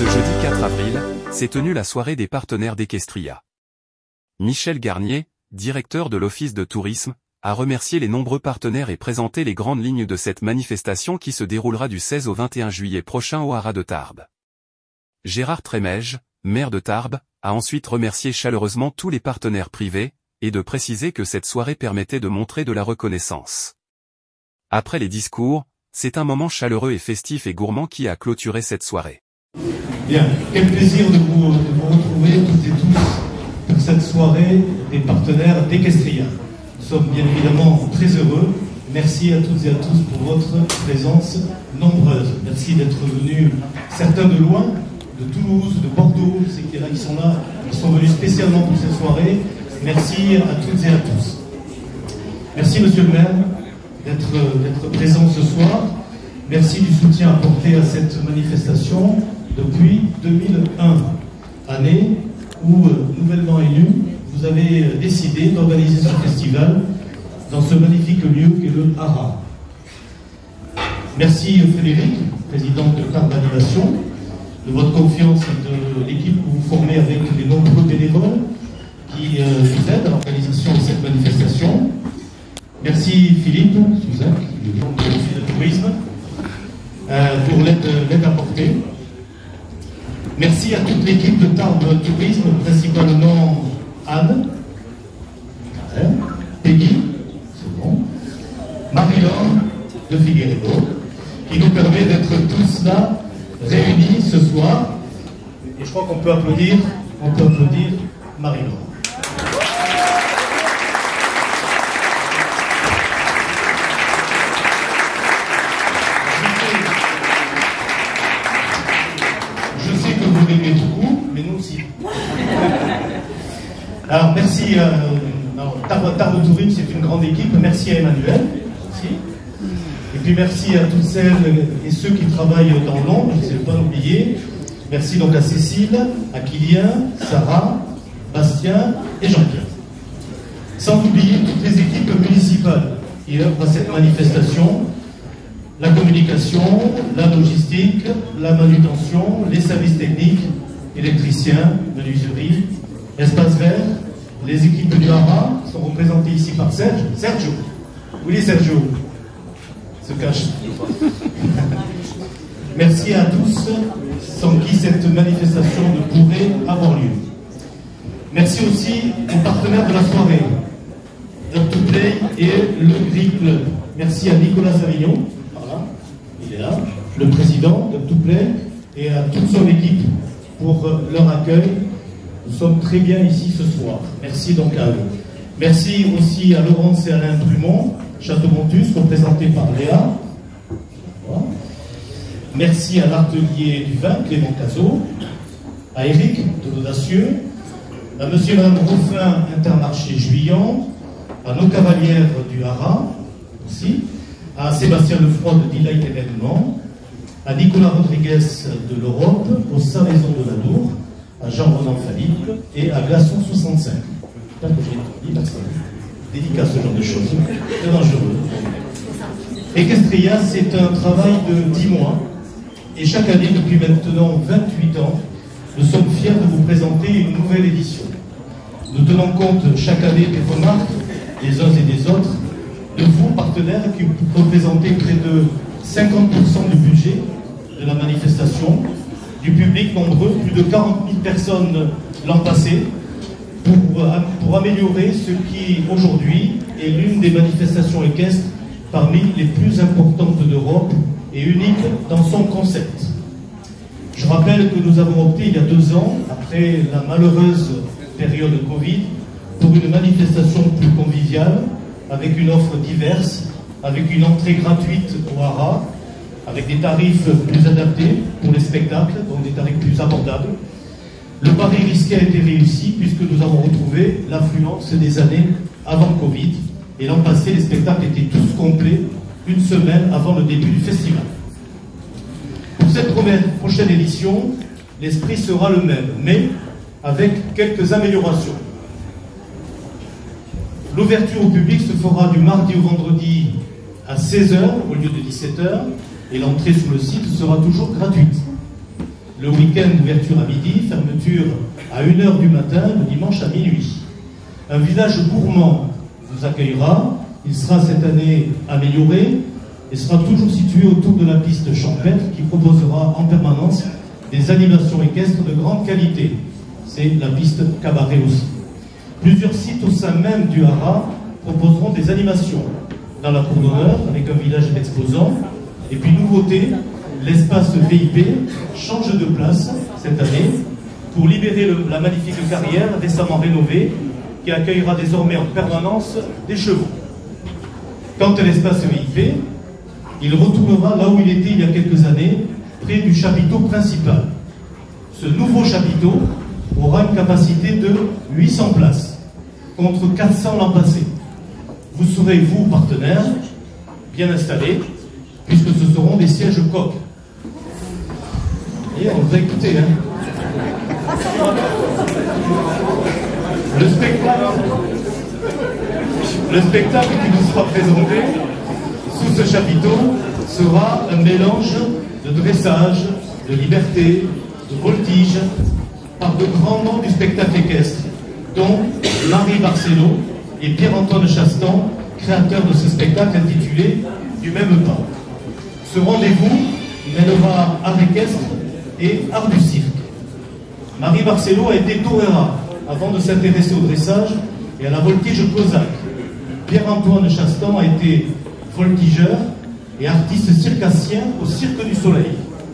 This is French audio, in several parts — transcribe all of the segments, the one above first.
Ce jeudi 4 avril, s'est tenue la soirée des partenaires d'Equestria. Michel Garnier, directeur de l'Office de tourisme, a remercié les nombreux partenaires et présenté les grandes lignes de cette manifestation qui se déroulera du 16 au 21 juillet prochain au Haras de Tarbes. Gérard Trémège, maire de Tarbes, a ensuite remercié chaleureusement tous les partenaires privés, et de préciser que cette soirée permettait de montrer de la reconnaissance. Après les discours, c'est un moment chaleureux et festif et gourmand qui a clôturé cette soirée. Bien, quel plaisir de vous retrouver toutes et tous pour cette soirée des partenaires d'Equestria. Nous sommes bien évidemment très heureux. Merci à toutes et à tous pour votre présence nombreuse. Merci d'être venus, certains de loin, de Toulouse, de Bordeaux, je sais qu'il y en a qui sont là, qui sont venus spécialement pour cette soirée. Merci à toutes et à tous. Merci Monsieur le maire d'être présent ce soir. Merci du soutien apporté à cette manifestation depuis 2001, année où, nouvellement élu, vous avez décidé d'organiser ce festival dans ce magnifique lieu qu'est le Haras. Merci Frédéric, président de Tarbes Animation, de votre confiance et de l'équipe que vous formez avec les nombreux bénévoles qui vous aident à l'organisation de cette manifestation. Merci Philippe Souzac, le membre de l'Office de tourisme, pour l'aide apportée. Merci à toute l'équipe de Tarbes Tourisme, principalement Anne, Peggy, c'est bon, Marie-Laure de Figueredo, qui nous permet d'être tous là, réunis ce soir. Et je crois qu'on peut applaudir Marie-Laure. Mais nous aussi. Alors merci, Tarbes Tourisme, c'est une grande équipe. Merci à Emmanuel aussi. Et puis merci à toutes celles et ceux qui travaillent dans l'ombre, je ne sais pas l'oublier. Merci donc à Cécile, à Kylian, Sarah, Bastien et Jean-Pierre. Sans oublier toutes les équipes municipales qui œuvrent à cette manifestation. La communication, la logistique, la manutention, les services techniques, électriciens, menuiserie, espace vert, les équipes du Haras sont représentées ici par Serge. Sergio. Oui, Sergio. Se cache. Merci à tous, sans qui cette manifestation ne pourrait avoir lieu. Merci aussi aux partenaires de la soirée, Up2Play et le Gris Club. Merci à Nicolas Savignon. Il est là, le président d'Up2Play et à toute son équipe pour leur accueil. Nous sommes très bien ici ce soir. Merci donc à eux. Merci aussi à Laurence et Alain Brumont, Château-Montus, représenté par Léa. Voilà. Merci à l'atelier du vin, Clément Cazot, à Eric de l'Audacieux, à Monsieur et Madame Ruffin, Intermarché Juillan, à nos cavalières du Haras aussi, à Sébastien Lefroy de Delight Événements, à Nicolas Rodriguez de l'Europe, aux Salaisons de la Lour, à Jean-Ronan Philippe et à Glaçon 65. J'espère que j'ai dit personne. Délicat ce genre de choses, très dangereux. Equestria, c'est un travail de 10 mois, et chaque année, depuis maintenant 28 ans, nous sommes fiers de vous présenter une nouvelle édition. Nous tenons compte chaque année des remarques des uns et des autres, de vous, partenaires, qui représentez près de 50% du budget de la manifestation, du public nombreux, plus de 40 000 personnes l'an passé, pour améliorer ce qui, aujourd'hui, est l'une des manifestations équestres parmi les plus importantes d'Europe et unique dans son concept. Je rappelle que nous avons opté il y a 2 ans, après la malheureuse période Covid, pour une manifestation plus conviviale, avec une offre diverse, avec une entrée gratuite au Haras, avec des tarifs plus adaptés pour les spectacles, donc des tarifs plus abordables. Le pari risqué a été réussi puisque nous avons retrouvé l'affluence des années avant Covid. Et l'an passé, les spectacles étaient tous complets une semaine avant le début du festival. Pour cette prochaine édition, l'esprit sera le même, mais avec quelques améliorations. L'ouverture au public se fera du mardi au vendredi à 16 h au lieu de 17 h et l'entrée sur le site sera toujours gratuite. Le week-end, ouverture à midi, fermeture à 1h du matin, le dimanche à minuit. Un village gourmand vous accueillera. Il sera cette année amélioré et sera toujours situé autour de la piste champêtre qui proposera en permanence des animations équestres de grande qualité. C'est la piste cabaret aussi. Plusieurs sites au sein même du Haras proposeront des animations. Dans la cour d'honneur, avec un village d'exposants. Et puis nouveauté, l'espace VIP change de place cette année pour libérer la magnifique carrière récemment rénovée qui accueillera désormais en permanence des chevaux. Quant à l'espace VIP, il retournera là où il était il y a quelques années, près du chapiteau principal. Ce nouveau chapiteau aura une capacité de 800 places, contre 400 l'an passé. Vous serez, vous, partenaires, bien installés, puisque ce seront des sièges coques. Et on va écouter, hein. Le spectacle qui nous sera présenté sous ce chapiteau sera un mélange de dressage, de liberté, de voltige, par de grands noms du spectacle équestre, dont Marie Barcelo et Pierre-Antoine Chastan, créateurs de ce spectacle intitulé Du même pas. Ce rendez-vous mêlera art équestre et art du cirque. Marie Barcelo a été torera avant de s'intéresser au dressage et à la voltige cosaque. Pierre-Antoine Chastan a été voltigeur et artiste circassien au Cirque du Soleil,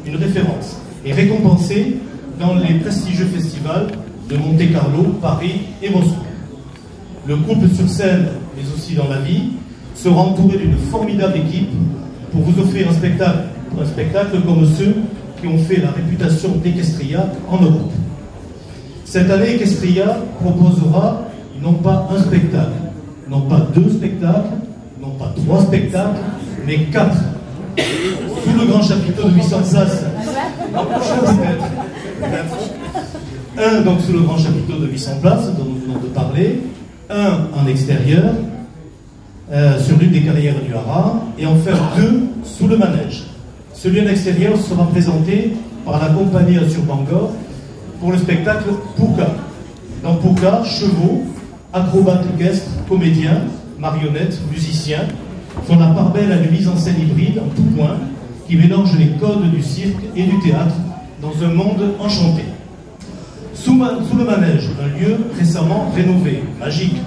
une référence, et récompensé dans les prestigieux festivals de Monte-Carlo, Paris et Moscou. Le couple sur scène, mais aussi dans la vie, sera entouré d'une formidable équipe pour vous offrir un spectacle comme ceux qui ont fait la réputation d'Equestria en Europe. Cette année, Equestria proposera non pas un spectacle, non pas 2 spectacles, non pas 3 spectacles, mais 4. Sous le grand chapiteau de 800 places, un donc sous le grand chapiteau de 800 places dont nous venons de parler, un en extérieur, sur l'une des carrières du Haras, et enfin 2 sous le manège. Celui en extérieur sera présenté par la compagnie Assur Bangor pour le spectacle Pouka. Dans Pouka, chevaux, acrobates équestres, comédiens, marionnettes, musiciens font la part belle à une mise en scène hybride en tout point qui mélange les codes du cirque et du théâtre dans un monde enchanté. Sous le manège, un lieu récemment rénové, magique.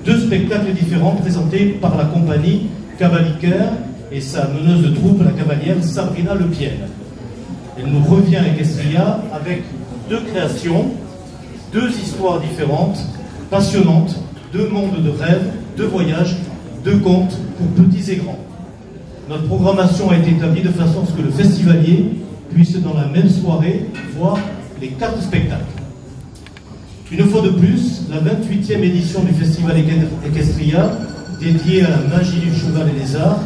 2 spectacles différents présentés par la compagnie Cavalicaire et sa meneuse de troupe, la cavalière Sabrina Lepienne. Elle nous revient à Equestria avec 2 créations, 2 histoires différentes, passionnantes, 2 mondes de rêves, 2 voyages, 2 contes pour petits et grands. Notre programmation a été établie de façon à ce que le festivalier puisse dans la même soirée voir les 4 spectacles. Une fois de plus, la 28e édition du Festival Equestria, dédiée à la magie du cheval et des arts,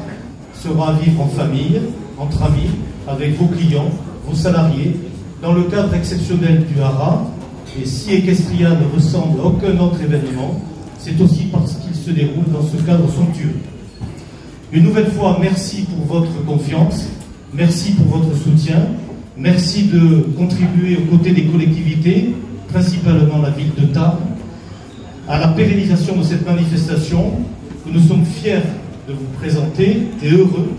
sera à vivre en famille, entre amis, avec vos clients, vos salariés, dans le cadre exceptionnel du Haras. Et si Equestria ne ressemble à aucun autre événement, c'est aussi parce qu'il se déroule dans ce cadre somptueux. Une nouvelle fois, merci pour votre confiance, merci pour votre soutien, merci de contribuer aux côtés des collectivités, principalement la ville de Tarbes, à la pérennisation de cette manifestation que nous sommes fiers de vous présenter et heureux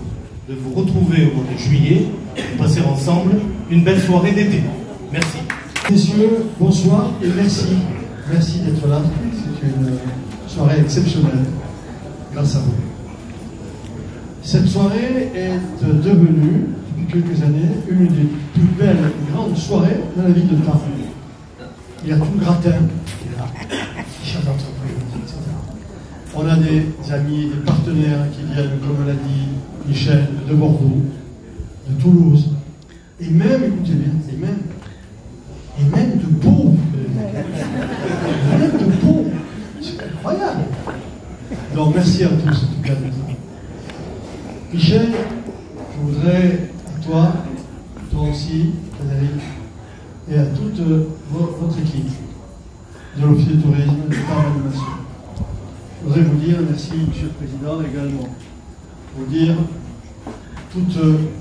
de vous retrouver au mois de juillet et passer ensemble une belle soirée d'été. Merci. Messieurs, bonsoir et merci. Merci d'être là. C'est une soirée exceptionnelle. Grâce à vous. Cette soirée est devenue, depuis quelques années, une des plus belles grandes soirées de la ville de Tarbes. Il y a tout le gratin qui est là, chefs d'entreprise, etc. On a des amis, des partenaires qui viennent, comme l'a dit Michel, de Bordeaux, de Toulouse, et même, écoutez bien, et même de Pau. Même de Pau. C'est incroyable. Donc merci à tous, en tout cas. Michel, je voudrais, à toi aussi, Frédéric, et à toute votre équipe de l'Office de tourisme de Tarbes Animation. Je voudrais vous dire, merci Monsieur le Président également, vous dire toute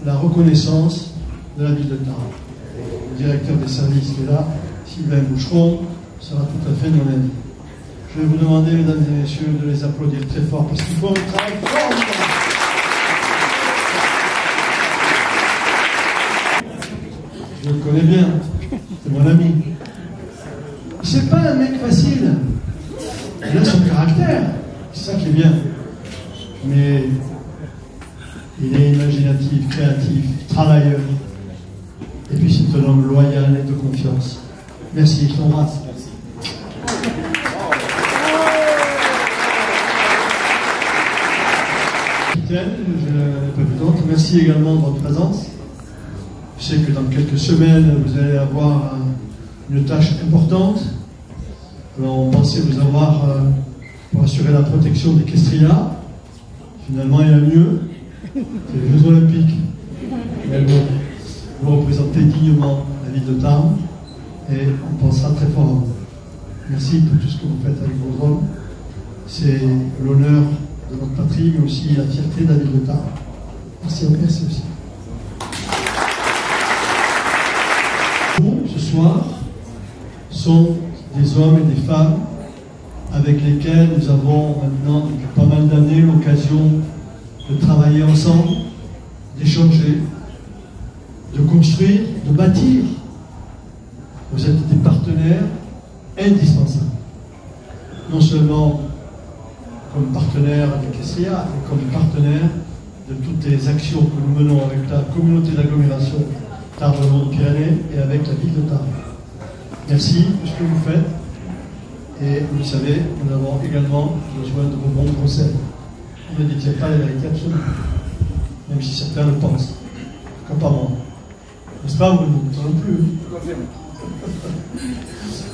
la reconnaissance de la ville de Tarbes. le directeur des services qui est là, Sylvain Boucheron, sera tout à fait de mon avis. Je vais vous demander, mesdames et messieurs, de les applaudir très fort parce qu'ils font un travail formidable. Je le connais bien, c'est mon ami. C'est pas un mec facile. Il a son caractère, c'est ça qui est bien. Mais il est imaginatif, créatif, travailleur. Et puis c'est un homme loyal et de confiance. Merci, je t'embrasse. Merci. Capitaine, je n'ai pas vu d'autre. Merci également de votre présence. Je sais que dans quelques semaines, vous allez avoir une tâche importante. Alors, on pensait vous avoir pour assurer la protection des Questria. Finalement, il y a mieux. C'est les Jeux Olympiques. Mais bon, vous représentez dignement la ville de Tarbes et on pensera très fort à vous. Merci pour tout ce que vous faites avec vos hommes. C'est l'honneur de notre patrie, mais aussi la fierté de la ville de Tarbes. Merci, merci aussi. Ce soir sont des hommes et des femmes avec lesquels nous avons maintenant depuis pas mal d'années l'occasion de travailler ensemble, d'échanger, de construire, de bâtir. Vous êtes des partenaires indispensables. Non seulement comme partenaires avec Questria, mais comme partenaires de toutes les actions que nous menons avec la communauté d'agglomération Tarbes-Pyrénées et avec la ville de Tarbes. Merci de ce que vous faites. Et vous le savez, nous avons également besoin de vos bons conseils. On ne détient pas la vérité absolue, même si certains le pensent. Comme pas moi. N'est-ce pas, vous non plus?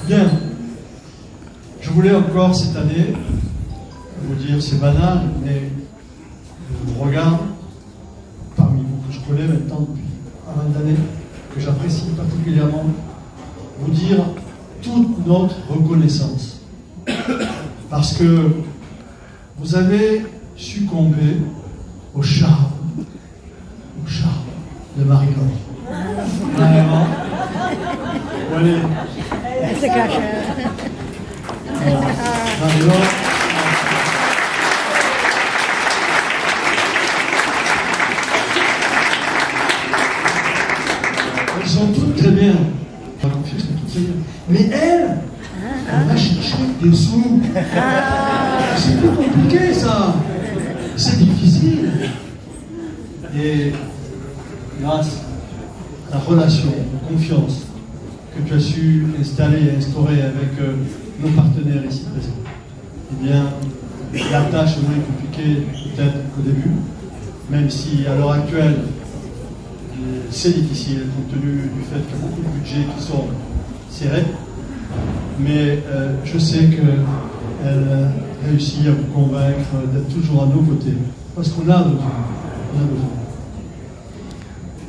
Bien. Je voulais encore cette année vous dire, c'est banal, mais je vous regarde parmi vous que je connais maintenant depuis pas mal d'années, que j'apprécie particulièrement, vous dire toute notre reconnaissance. Parce que vous avez succombé au charme de Marie-Laure. Vraiment. Allez. Elle se cache. Marie-Laure. Elles sont toutes très bien. Mais elle va chercher des sous. C'est plus compliqué, ça. C'est difficile. Et grâce à la relation de confiance que tu as su installer et instaurer avec nos partenaires ici présents, eh bien, la tâche est moins compliquée peut-être qu'au début, même si à l'heure actuelle, c'est difficile compte tenu du fait qu'il y a beaucoup de budgets qui sont serrés. Mais je sais qu'elle réussit à vous convaincre d'être toujours à nos côtés. Parce qu'on a besoin.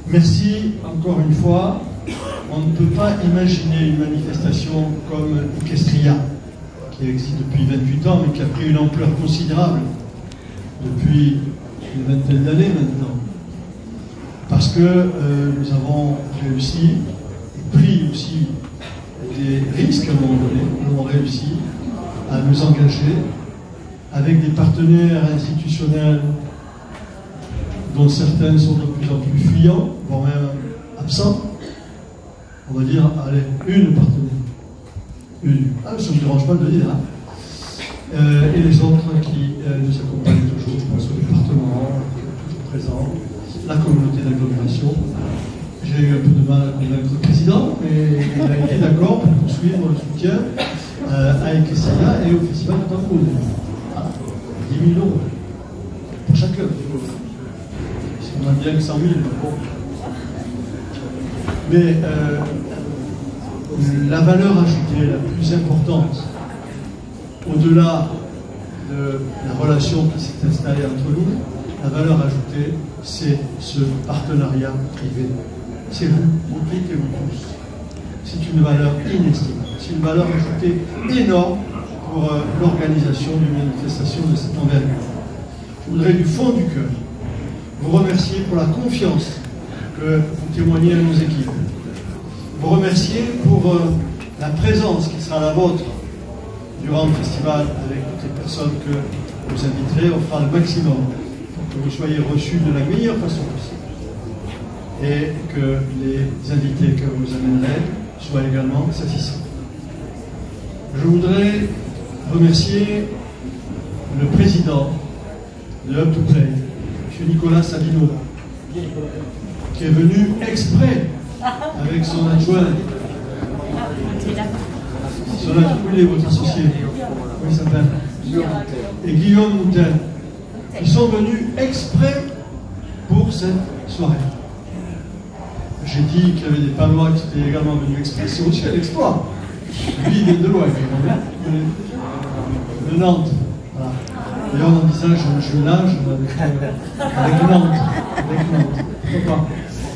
Merci encore une fois. On ne peut pas imaginer une manifestation comme Questria, qui existe depuis 28 ans, mais qui a pris une ampleur considérable depuis une vingtaine d'années maintenant. Parce que nous avons réussi, et pris aussi des risques à un moment donné, nous avons réussi à nous engager avec des partenaires institutionnels dont certains sont de plus en plus fuyants, voire même absents. On va dire, allez, une partenaire. Une. Ah, ça ne me dérange pas de le dire. Hein. Et les autres qui nous accompagnent toujours, je pense au département, toujours présent, la communauté d'agglomération. J'ai eu un peu de mal à convaincre le président, mais il a été d'accord pour poursuivre le soutien à Questria et au Festival de Tambour. 10 000 € pour chacun. Si on a bien que 100 000, bon. Mais la valeur ajoutée la plus importante, au-delà de la relation qui s'est installée entre nous, la valeur ajoutée, c'est ce partenariat privé. C'est vous toutes et vous tous. C'est une valeur inestimable. C'est une valeur ajoutée énorme pour l'organisation d'une manifestation de cette envergure. Je voudrais du fond du cœur vous remercier pour la confiance que vous témoignez à nos équipes, vous remercier pour la présence qui sera la vôtre durant le festival avec toutes les personnes que vous inviterez. On fera le maximum pour que vous soyez reçus de la meilleure façon possible et que les invités que vous amènerez soient également satisfaits. Je voudrais remercier le président de Up to Play, M. Nicolas Savino, qui est venu exprès avec son adjoint. Où est votre associé? Comment il s'appelle? Et Guillaume Moutel. Ils sont venus exprès pour cette soirée. J'ai dit qu'il y avait des Palois qui étaient également venus exprès. C'est aussi un exploit. Lui, il vient de loin, de Nantes. Voilà. D'ailleurs, on envisage un jumelage avec Nantes. Pourquoi pas.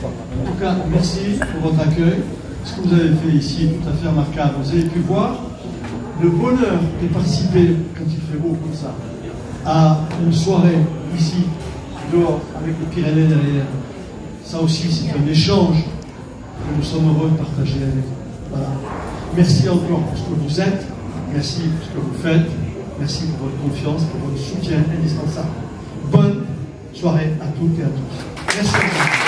En tout cas, merci pour votre accueil. Ce que vous avez fait ici est tout à fait remarquable. Vous avez pu voir le bonheur de participer, quand il fait beau comme ça, à une soirée ici, dehors, avec les Pyrénées derrière. Ça aussi, c'est un échange que nous sommes heureux de partager avec vous. Voilà. Merci encore pour ce que vous êtes, merci pour ce que vous faites, merci pour votre confiance, pour votre soutien indispensable. Bonne soirée à toutes et à tous. Merci.